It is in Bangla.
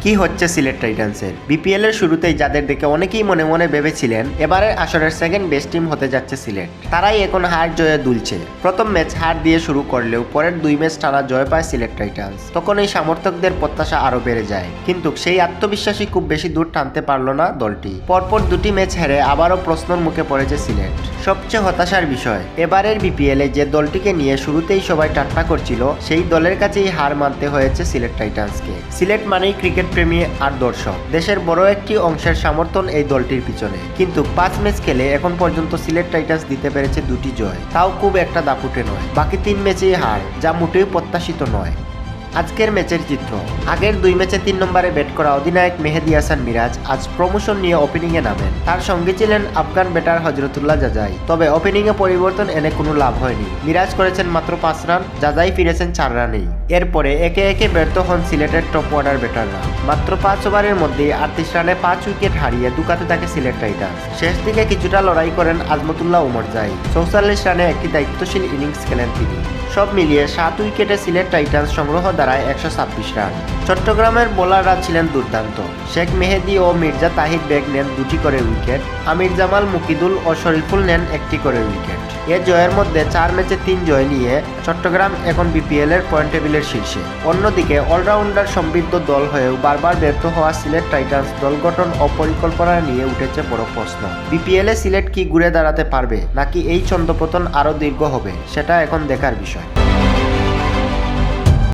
কি হচ্ছে সিলেট টাইটান্সের? বিপিএল এর শুরুতেই যাদের দেখে অনেকেই মনে মনে ভেবেছিলেন এবারের আসরের সেকেন্ড বেস্ট টিম হতে যাচ্ছে সিলেট, তারাই এখন হার জয়ে দুলছে। প্রথম ম্যাচ হার দিয়ে শুরু করলেও পরের 2 ম্যাচ টানা জয় পায় সিলেট টাইটান্স। তখন এই সমর্থকদের প্রত্যাশা আরো বেড়ে যায়, কিন্তু সেই আত্মবিশ্বাসী খুব বেশি দূর টানতে পারল না দলটি। পরপর 2টি ম্যাচ হেরে আবারও প্রশ্নের মুখে পড়েছে সিলেট। সবচেয়ে হতাশার বিষয়, এবারের বিপিএল এ যে দলটিকে নিয়ে শুরুতেই সবাই ঠাট্টা করছিল, সেই দলের কাছেই হার মানতে হয়েছে সিলেট টাইটান্সকে। সিলেট মানেই ক্রিকেট প্রেমী আর দর্শক, দেশের বড় একটি অংশের সমর্থন এই দলটির পিছনে। কিন্তু 5 ম্যাচ খেলে এখন পর্যন্ত সিলেট টাইটান্স দিতে পেরেছে 2টি জয়, তাও খুব একটা দাপুটে নয়। বাকি 3 ম্যাচেই হার, যা মোটেও প্রত্যাশিত নয়। আজকের ম্যাচের চিত্র, আগের 2 ম্যাচে 3 নম্বরে ব্যাট করা অধিনায়ক মেহেদী হাসান মিরাজ আজ প্রমোশন নিয়ে ওপেনিংয়ে নামেন। তার সঙ্গে ছিলেন আফগান ব্যাটার হজরতুল্লাহ জাজাই। তবে ওপেনিংয়ে পরিবর্তন এনে কোনো লাভ হয়নি। মিরাজ করেছেন মাত্র 5 রান, জাজাই ফিরেছেন 4 রানেই। এরপরে একে একে ব্যর্থ হন সিলেটের টপ অর্ডার ব্যাটাররা। মাত্র 5 ওভারের মধ্যেই 38 রানে 5 উইকেট হারিয়ে দুকাতে থাকে সিলেট টাইটান্স। শেষ দিকে কিছুটা লড়াই করেন আজমতুল্লাহ উমরজাই। 44 রানে একটি দায়িত্বশীল ইনিংস খেলেন তিনি। সব মিলিয়ে 7 উইকেটে সিলেট টাইটান্স সংগ্রহ দাঁড়ায় 126 রান। চট্টগ্রামের বোলাররা ছিলেন দুর্দান্ত। শেখ মেহেদী ও মির্জা তাহির বেগ নেন 2টি করে উইকেট, আমির জামাল, মুকিদুল ও শরীফুল নেন 1টি করে উইকেট। এ জয়ের মধ্যে 4 ম্যাচে 3 জয় নিয়ে চট্টগ্রাম এখন বিপিএল এর পয়েন্ট টেবিলের শীর্ষে। অন্যদিকে অলরাউন্ডার সমৃদ্ধ দল হয়েও বারবার ব্যর্থ হওয়া সিলেট টাইটান্স দল গঠন ও পরিকল্পনা নিয়ে উঠেছে বড় প্রশ্ন। বিপিএল এ সিলেট কি ঘুরে দাঁড়াতে পারবে, নাকি এই ছন্দপতন আরও দীর্ঘ হবে, সেটা এখন দেখার বিষয়।